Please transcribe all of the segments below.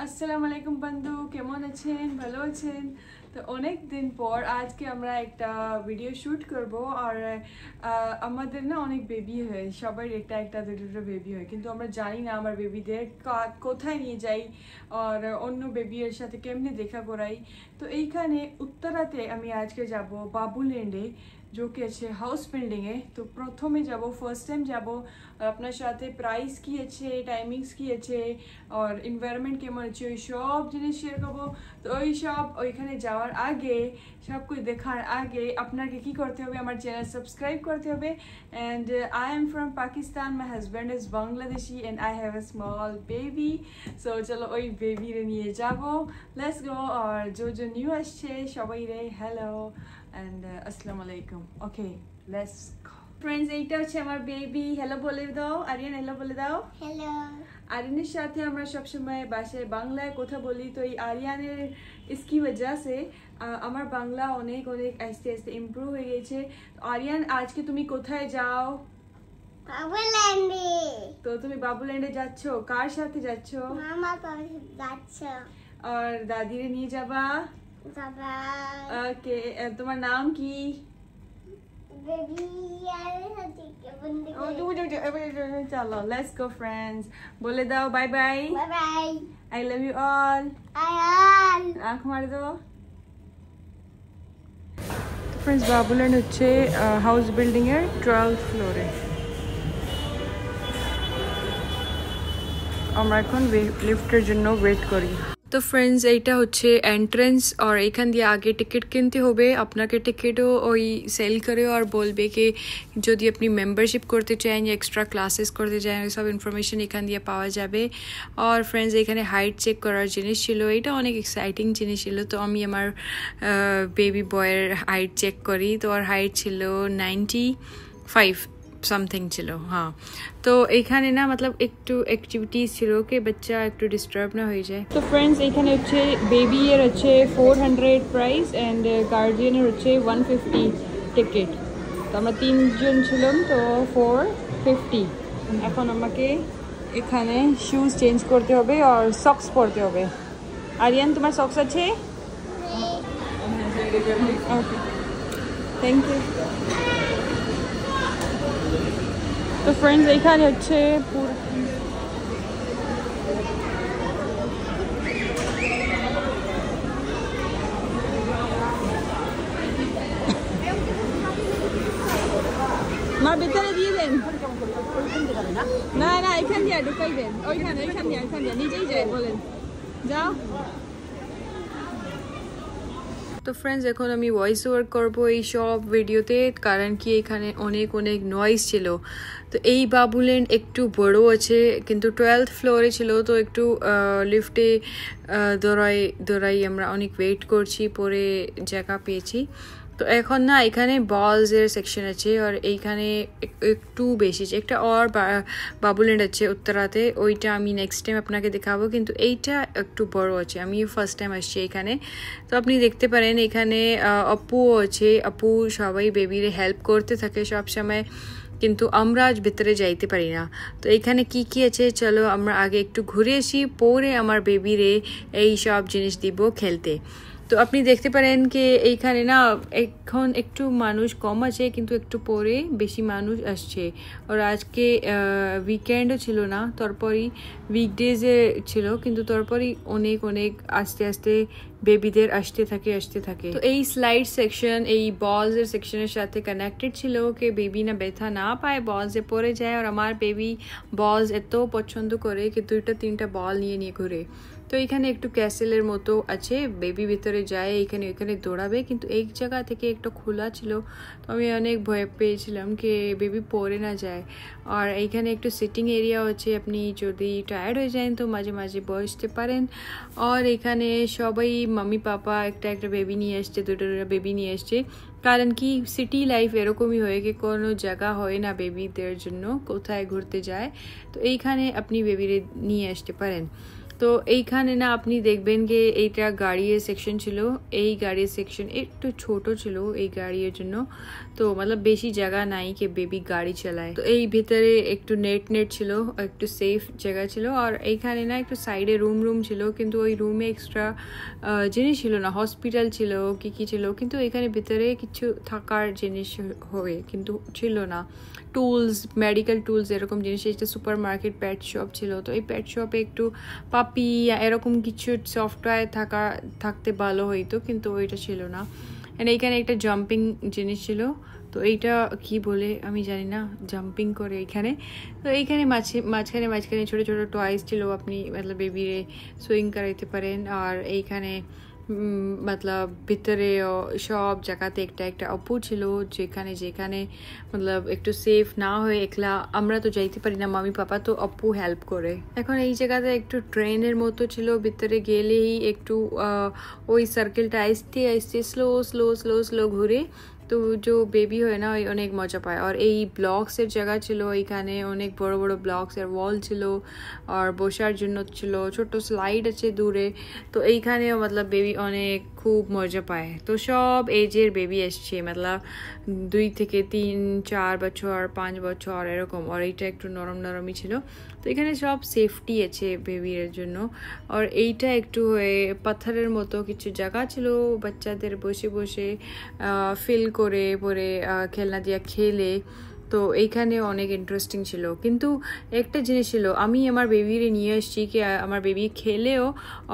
আসসালামু আলাইকুম বন্ধু, কেমন আছেন? ভালো আছেন? তো অনেক দিন পর আজকে আমরা একটা ভিডিও শুট করব। আর আমাদের না অনেক বেবি হয়, সবার একটা একটা দুটো বেবি হয়, কিন্তু আমরা জানি না আমার বেবিদের কোথায় নিয়ে যাই আর অন্য বেবির সাথে কেমনে দেখা করাই। তো এইখানে উত্তরাতে আমি আজকে যাব বাবুল্যান্ডে, जो कि अच्छे हाउस बिल्डिंग है। तो प्रथम যাব, ফার্স্ট টাইম যাব। আর আপনার সাথে প্রাইস কি আছে, টাইমিংস কি আছে আর এনवायरमेंट কেমন আছে ওই সব জিনিস শেয়ার করবো। তো ওই সব ওইখানে যাওয়ার আগে, সব কিছু দেখার আগে আপনাকে কি করতে হবে, আমার চ্যানেল সাবস্ক্রাইব করতে হবে। And I am from Pakistan, my husband is Bangladeshi and I have a small baby. So চলো ওই বেবিরে নিয়ে যাব, লেটস গো। আর যে নিউ আসছে সবাই রে hello and assalamu alaikum. Okay, let's go. Friends, এইটা হচ্ছে আমার বেবি। হ্যালো বলে দাও আরিয়ান, হ্যালো বলে দাও। হ্যালো। আরিয়ানের সাথে আমরা সবসময় বাসায় বাংলায় কথা বলি, তো এই আরিয়ানের इसकी वजह से আমার বাংলা অনেক অনেক আস্তে আস্তে ইমপ্রুভ হয়ে গেছে। আরিয়ান, আজকে তুমি কোথায় যাও? বাবুল্যান্ডে। তো তুমি বাবুল্যান্ডে যাচ্ছ, কার সাথে যাচ্ছ? মামা সাথে যাচ্ছ। আর দাদিরে নিয়ে যাবা? বাবা। ওকে, তোমার নাম কি? বেবি আর সাথে কেমন দেখে? চলো লেটস গো ফ্রেন্ডস, বলে দাও bye bye. Bye bye. I love you all. Ayaan. আঁখ মার দাও। ফ্রেন্ডস, বাবুল্যান্ড হচ্ছে হাউস বিল্ডিং এর 12th ফ্লোরে। আমরা এখন লিফটের জন্য ওয়েট করি। তো ফ্রেন্ডস, এইটা হচ্ছে এন্ট্রেন্স আর এখান দিয়ে আগে টিকিট কিনতে হবে। আপনাকে টিকিটও ওই সেল করে আর বলবে কি যদি আপনি মেম্বারশিপ করতে চান या এক্সট্রা ক্লাসেস করতে চান, ওই সব ইনফরমেশন এখান দিয়ে পাওয়া যাবে। আর ফ্রেন্ডস, এখানে হাইট চেক করার জিনিস ছিল, এটা অনেক এক্সাইটিং জিনিস ছিল। তো আমি আমার বেবি বয়ের হাইট চেক করি, তো আর হাইট ছিল 95 সামথিং ছিল। হ্যাঁ, তো এইখানে না মতলব একটু অ্যাক্টিভিটিস ছিল কি বাচ্চা একটু ডিস্টার্ব না হয়ে যায়। তো ফ্রেন্ডস, এখানে হচ্ছে বেবি এর হচ্ছে 400 প্রাইস অ্যান্ড গার্জিয়ানের হচ্ছে 150 টিকিট। তো আমরা তিনজন ছিলাম, তো 450। এখন আমাকে এখানে শুজ চেঞ্জ করতে হবে আর সক্স পরতে হবে। আরিয়ান, তোমার সক্স আছে? ওকে, থ্যাংক ইউ। তো ফ্রেন্ডস, এইখানে হচ্ছে পুরো মা ভিতরে দিয়ে দেন। না না, এখান দিয়ে ঢুকাই দেন, ওইখানে দিয়ে নিজেই যায়, বলেন যাও। তো ফ্রেন্ডস, এখন আমি ভয়েস ওভার করবো এই সব ভিডিওতে, কারণ কি এখানে অনেক অনেক নয়েজ ছিল। তো এই বাবুল্যান্ড একটু বড় আছে, কিন্তু 12th ফ্লোরে ছিল, তো একটু লিফটে দৌড়াই আমরা অনেক ওয়েট করছি, পরে জায়গা পেয়েছি। তো এখন না এখানে বলসের সেকশন আছে আর এইখানে একটু বেশি একটা আর বাবুল্যান্ড আছে উত্তরাতে, ওইটা আমি নেক্সট টাইম আপনাকে দেখাবো, কিন্তু এইটা একটু বড় আছে, আমি ফার্স্ট টাইম আসছি এখানে। তো আপনি দেখতে পারেন এখানে আপুও আছে, আপু সবাই বেবিরে হেল্প করতে থাকে সব সময়, কিন্তু আমরা আজ ভিতরে যাইতে পারি না। তো এইখানে কি কি আছে চলো আমরা আগে একটু ঘুরে আসি, পরে আমার বেবিরে এই সব জিনিস দিব খেলতে। তো আপনি দেখতে পারেন কি এইখানে না এখন একটু মানুষ কম আছে, কিন্তু একটু পরে বেশি মানুষ আসছে। আর আজকে উইকেন্ডও ছিল না, তারপরই উইকডেজে ছিল, কিন্তু তারপরই অনেক অনেক আস্তে আস্তে বেবিদের আসতে থাকে। তো এই স্লাইড সেকশন এই বলসের সেকশনের সাথে কানেক্টেড ছিল, কি বেবি না ব্যথা না পায়, বলসে পড়ে যায়। আর আমার বেবি বলস এত পছন্দ করে কি 2-3টা বল নিয়ে ঘুরে। তো এখানে একটু ক্যাসেলের মতো আছে, বেবি ভিতরে যায় এখানে ওইখানে দৌড়াবে, কিন্তু এই জায়গা থেকে একটু খোলা ছিল, তো আমি অনেক ভয় পেয়েছিলাম কি বেবি পড়ে না যায়। আর এইখানে একটু সিটিং এরিয়া আছে, আপনি যদি টায়ার্ড হয়ে যান তো মাঝে মাঝে বসতে পারেন। আর এখানে সবাই মাম্মি পাপা একটা বেবি নিয়ে আসছে, দুটো বেবি নিয়ে আসছে, কারণ কি সিটি লাইফ এরকমই হয় কি কোনো জায়গা হয় না বেবিদের জন্য কোথায় ঘুরতে যায়, তো এইখানে আপনি বেবিরে নিয়ে আসতে পারেন। তো এইখানে না আপনি দেখবেন যে এইটা গাড়ির সেকশন ছিল, এই গাড়ির সেকশন একটু ছোট ছিল এই গাড়ির জন্য, তো मतलब বেশি জায়গা নাই কি বেবি গাড়ি চালায়। তো এই ভিতরে একটু নেট ছিল, একটু সেফ জায়গা ছিল। আর এইখানে না একটু সাইডে রুম ছিল, কিন্তু ওই রুমে এক্সট্রা জিনিস ছিল না, হসপিটাল ছিল কি ছিল, কিন্তু এখানে ভিতরে কিছু থাকার জিনিস হবে কিন্তু ছিল না, টুলস, মেডিকেল টুলস এরকম জিনিস। এটা সুপার মার্কেট, পেট শপ ছিল। তো এই পেট শপে একটু পাপি এরকম কিছু সফটওয়্যার থাকতে ভালো হইতো, কিন্তু ওইটা ছিল না। এন্ড এইখানে একটা জাম্পিং জিনিস ছিল, তো এইটা কি বলে আমি জানি না, জাম্পিং করে এইখানে। তো এইখানে মাঝখানে ছোট ছোট টয়েস ছিল, আপনি मतलब বেবিরে সুইং করাইতে পারেন। আর এইখানে मतलब ভিতরে সব জায়গাতে একটা অপু ছিল, যেখানে मतलब একটু সেফ না হয়ে একলা আমরা তো যাইতে পারি না, মামি পাপা, তো অপু হেল্প করে। এখন এই জায়গাতে একটু ট্রেনের মতো ছিল, ভিতরে গেলেই একটু ওই সার্কেলটা আস্তে স্লো ঘুরে, তো जो বেবি হয় না ওই অনেক মজা পায়। আর এই ব্লকসের জায়গা ছিল, এইখানে অনেক বড় বড় ব্লকসের ওয়াল ছিল, আর বসার জন্য ছিল, ছোট স্লাইড আছে দূরে। তো এইখানেও मतलब বেবি অনেক খুব মজা পায়। তো সব এজের বেবি এসছে, मतलब 2 থেকে 3, 4 বছর, 5 বছর এরকম। আর এইটা একটু নরমই ছিল। তো এখানে সব সেফটি আছে বেবির জন্য। আর এইটা একটু হয়ে পাথরের মতো কিছু জায়গা ছিল, বাচ্চাদের বসে ফিল করে পরে খেলনা দিয়ে খেলে। তো এইখানে অনেক ইন্টারেস্টিং ছিল। কিন্তু একটা জিনিস ছিল, আমি আমার বেবিরে নিয়ে এসেছি কি আমার বেবি খেলেও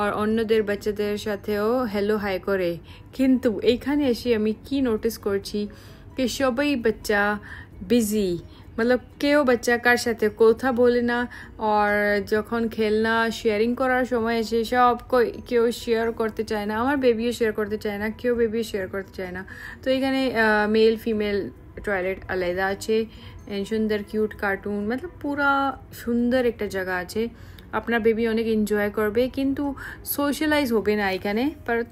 আর অন্যদের বাচ্চাদের সাথেও হ্যালো হাই করে, কিন্তু এইখানে এসে আমি কি নোটিস করছি कि সবাই বাচ্চা বিজি, मतलब কেউ বাচ্চা কার সাথে কথা বলে না। আর যখন খেলনা শেয়ারিং করার সময় এসে কেউ শেয়ার করতে চায় না, আমার বেবিও শেয়ার করতে চায় না, কেউ বেবিও শেয়ার করতে চায় না। তো এখানে মেল ফিমেল টয়লেট আলাদা আছে, সুন্দর কিউট কার্টুন, मतलब পুরা সুন্দর একটা জায়গা আছে। আপনার বেবি অনেক এনজয় করবে, কিন্তু সোশ্যালাইজ হবে না এখানে।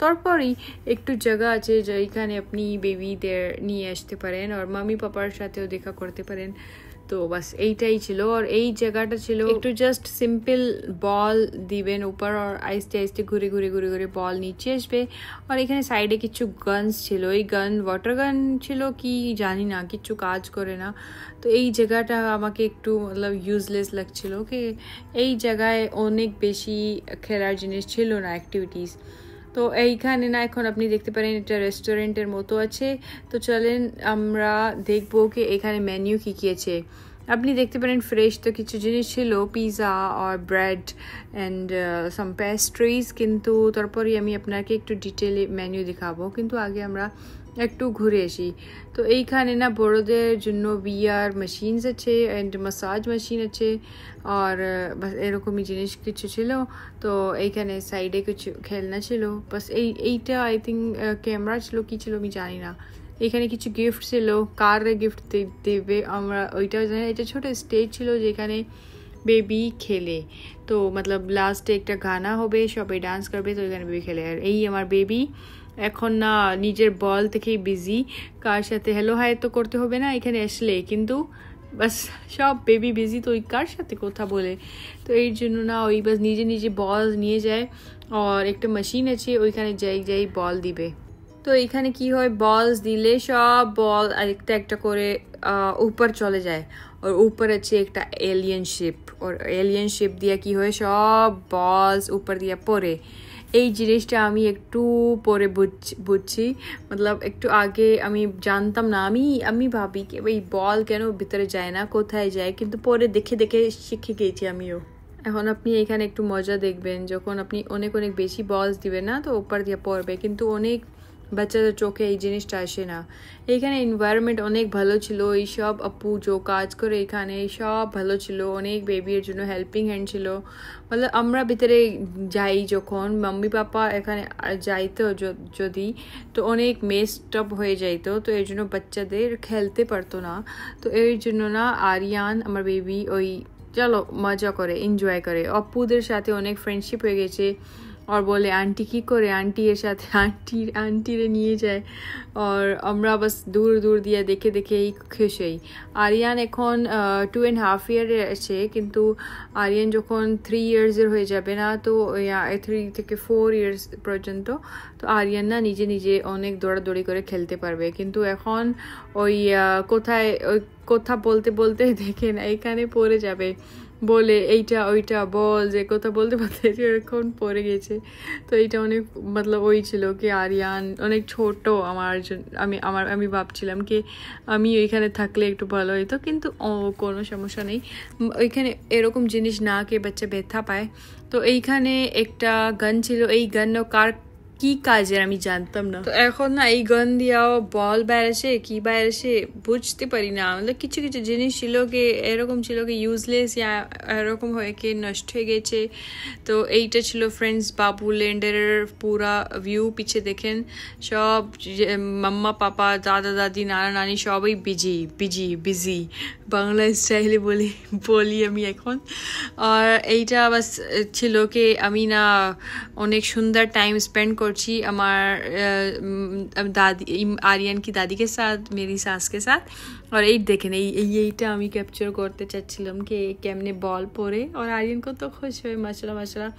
তারপরই একটু জায়গা আছে যেখানে আপনি বেবিদের নিয়ে আসতে পারেন আর মামি পাপার সাথেও দেখা করতে পারেন। তো বাস এইটাই ছিল। আর এই জায়গাটা ছিল একটু জাস্ট সিম্পল, বল দিবেন উপর আর আস্তে ঘুরে বল নিচে আসবে। আর এখানে সাইডে কিছু গানস ছিল, এই ওয়াটার গান ছিল কি জানি না, কিছু কাজ করে না। তো এই জায়গাটা আমাকে একটু मतलब ইউজলেস লাগছিল, কি এই জায়গায় অনেক বেশি খেলার জিনিস ছিল না, অ্যাক্টিভিটিস। তো এইখানে না এখন আপনি দেখতে পারেন এটা রেস্টুরেন্টের মতো আছে। তো চলেন আমরা দেখবো কি এখানে মেনু কি আছে। আপনি দেখতে পারেন ফ্রেশ তো কিছু জিনিস ছিল, পিৎজা আর ব্রেড অ্যান্ড সাম পেস্ট্রিজ, কিন্তু তারপরে আমি আপনাকে একটু ডিটেলে মেনু দেখাবো, কিন্তু আগে আমরা একটু ঘুরে আসি। তো এইখানে না বড়দের জন্য VR মেশিনস আছে অ্যান্ড মাসাজ মেশিন আছে, আর বাস এরকমই জিনিস কিছু ছিল। তো এইখানে সাইডে কিছু খেলনা ছিল, বাস এইটা আই থিঙ্ক ক্যামেরা ছিল কি ছিল আমি জানি না। এখানে কিছু গিফট ছিল, কার গিফট দেবে আমরা ওইটাও জানি। এটা ছোট স্টেজ ছিল যেখানে বেবি খেলে, তো मतलब লাস্টে একটা গানা হবে, সবাই ডান্স করবে, তো এখানে বেবি খেলে। আর এই আমার বেবি এখন না নিজের বল থেকেই বিজি, কার সাথে হ্যালো হাই তো করতে হবে না এখানে আসলে, কিন্তু বাস সব বেবি বিজি, তো ওই কার সাথে কথা বলে। তো এই জন্য না ওই বাস নিজে বল নিয়ে যায়, আর একটা মেশিন আছে ওইখানে যাই বল দিবে। তো এইখানে কি হয়, বলস দিলে সব বল একটা করে উপর চলে যায়, আর উপর আছে একটা এলিয়েন শিপ, আর এলিয়েন শিপ দিয়ে কি হয় সব বলস উপর দিয়ে পড়ে। এই জিনিসটা আমি একটু পরে বুঝছি, मतलब একটু আগে আমি জানতাম না, আমি ভাবি কি এই বল কেন ভিতরে যায় না, কোথায় যায়, কিন্তু পরে দেখে শিখে গেছি আমিও। এখন আপনি এখানে একটু মজা দেখবেন, যখন আপনি অনেক বেশি বলস দিবেন না তো উপর দিয়ে পড়বে, কিন্তু অনেক বাচ্চাদের চোখে এই জিনিসটা আসে না। এইখানে এনভায়রনমেন্ট অনেক ভালো ছিল, এইসব আপু যে কাজ করে এখানে সব ভালো ছিল, অনেক বেবির জন্য হেল্পিং হ্যান্ড ছিল। মানে আমরা ভিতরে যাই যখন মাম্মি পাপা এখানে যাইতো যদি, তো অনেক মেসড আপ হয়ে যাইতো, তো এর জন্য বাচ্চাদের খেলতে পারতো না। তো এর জন্য না আরিয়ান আমার বেবি ওই চলো মজা করে এনজয় করে, অপুদের সাথে অনেক ফ্রেন্ডশিপ হয়ে গেছে। और बोले आंटी की करे आंटी এর সাথে আন্টিরে নিয়ে যায় और আমরা বাস দূর দূর দিয়ে দেখে দেখে খুশি হই আরিয়ান এখন 2.5 ইয়ার আছে কিন্তু আরিয়ান যখন 3 ইয়ার্স এর হয়ে যাবে না তো 3 থেকে 4 ইয়ার্স পর্যন্ত তো আরিয়ান না নিজে নিজে অনেক দৌড়াদৌড়ি করে খেলতে পারবে কিন্তু এখন ওই কোথায় ওই কথা বলতে বলতে দেখেন এইখানে পড়ে যাবে বলে এইটা ওইটা বল যে কথা বলতে বলতে এরকম পড়ে গেছে তো এইটা অনেক मतलब ওই ছিল কি আরিয়ান অনেক ছোট আমি ভাবছিলাম কি আমি ওইখানে থাকলে একটু ভালো হতো কিন্তু কোনো সমস্যা নেই ওইখানে এরকম জিনিস না কে বাচ্চা ব্যথা পায় তো এইখানে একটা গান ছিল এই গান কার কি কাজের আমি জানতাম না তো এখন না এই গান দিয়াও বল বেরোছে কি বেরোছে বুঝতে পারি না मतलब কিছু কিছু জিনিস ছিল কি এরকম ছিল কি ইউজলেস या এরকম হয়ে কি নষ্ট হয়ে গেছে তো এইটা ছিল ফ্রেন্ডস বাবুল্যান্ডের পুরা ভিউ পিছে দেখেন সব মাম্মা পাপা দাদা দাদি নানা নানি সবাই বিজি বাংলা স্টাইলে বলি আমি এখন আর এইটা বাস ছিল কি আমি না অনেক সুন্দর টাইম স্পেন্ড করছি আমার दादी आर्यन की दादी के साथ मेरी सास के साथ और এই দেখেন এইটা আমি ক্যাপচার করতে চাচ্ছিলাম কি কেমনে বল পড়ে और आर्यन को तो खुश হয়ে মাশাআল্লাহ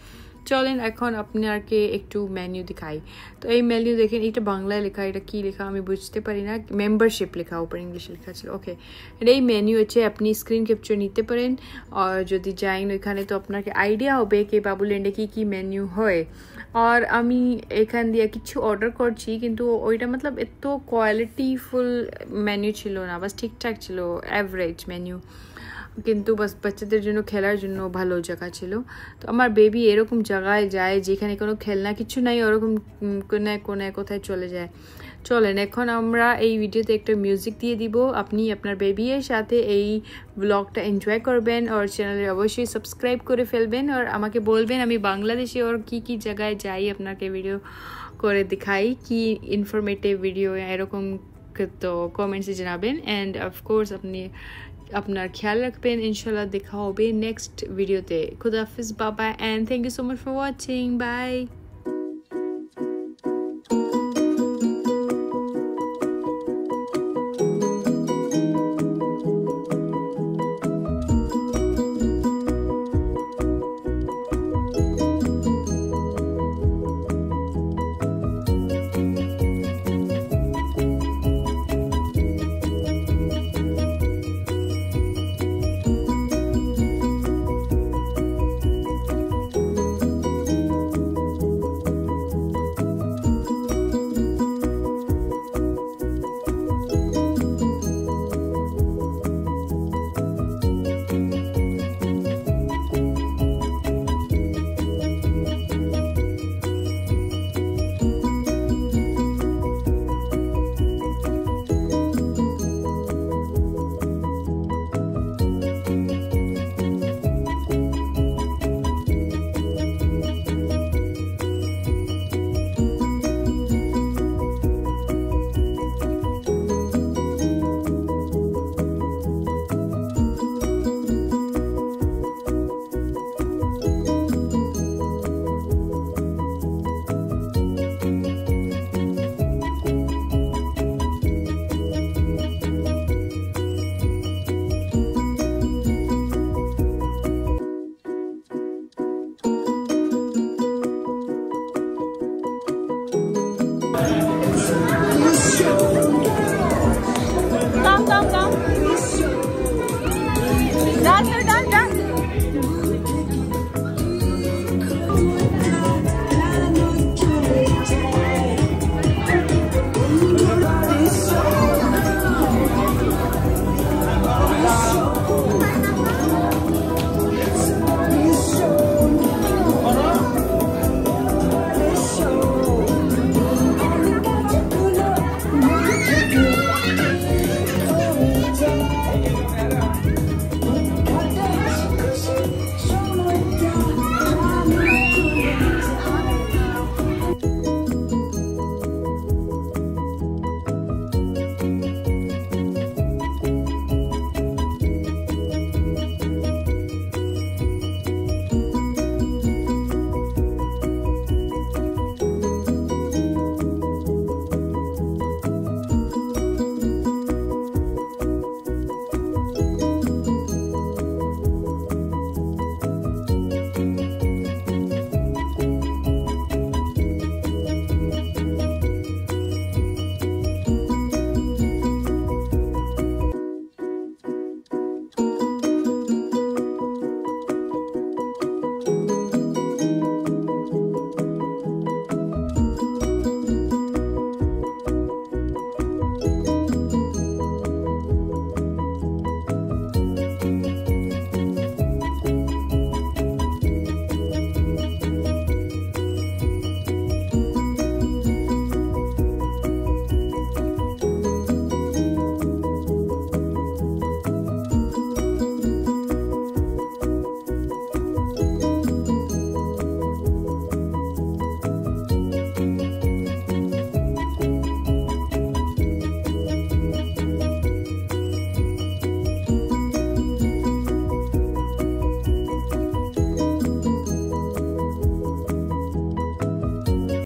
চলেন এখন আপনাকে একটু মেনু দেখাই তো এই মেনু দেখেন এটা বাংলায় লেখা এটা কি লেখা আমি বুঝতে পারি না মেম্বারশিপ লেখা উপর ইংলিশে লেখা ছিল ওকে এই মেনু আছে আপনি স্ক্রিন ক্যাপচার নিতে পারেন আর যদি যাইন ওখানে তো আপনাকে আইডিয়া হবে কি বাবুল্যান্ডে কি মেনু হয় আর আমি এখান দিয়ে কিছু অর্ডার করছি কিন্তু ওইটা मतलब এত কোয়ালিটিফুল মেনু ছিল না বাস ঠিকঠাক ছিল এভারেজ মেনু কিন্তু বাস বাচ্চাদের জন্য খেলার জন্য ভালো জায়গা ছিল তো আমার বেবি এরকম জায়গায় যায় যেখানে কোনো খেলনা কিছু নাই ওরকম কোনায় কোথায় চলে যায় চলেন এখন আমরা এই ভিডিওতে একটা মিউজিক দিয়ে দিব আপনি আপনার বেবির সাথে এই ব্লগটা এনজয় করবেন আর চ্যানেলে অবশ্যই সাবস্ক্রাইব করে ফেলবেন আর আমাকে বলবেন আমি বাংলাদেশে আর কি জায়গায় যাই আপনাকে ভিডিও করে দেখাই কি ইনফরমেটিভ ভিডিও এরকম তো কমেন্টসে জানাবেন এন্ড অফকোর্স আপনি আপনার খেয়াল রাখবেন ইনশাআল্লাহ দেখা হবে নেক্সট ভিডিওতে খুদা হাফেজ বাবা and thank you so much for watching bye Show.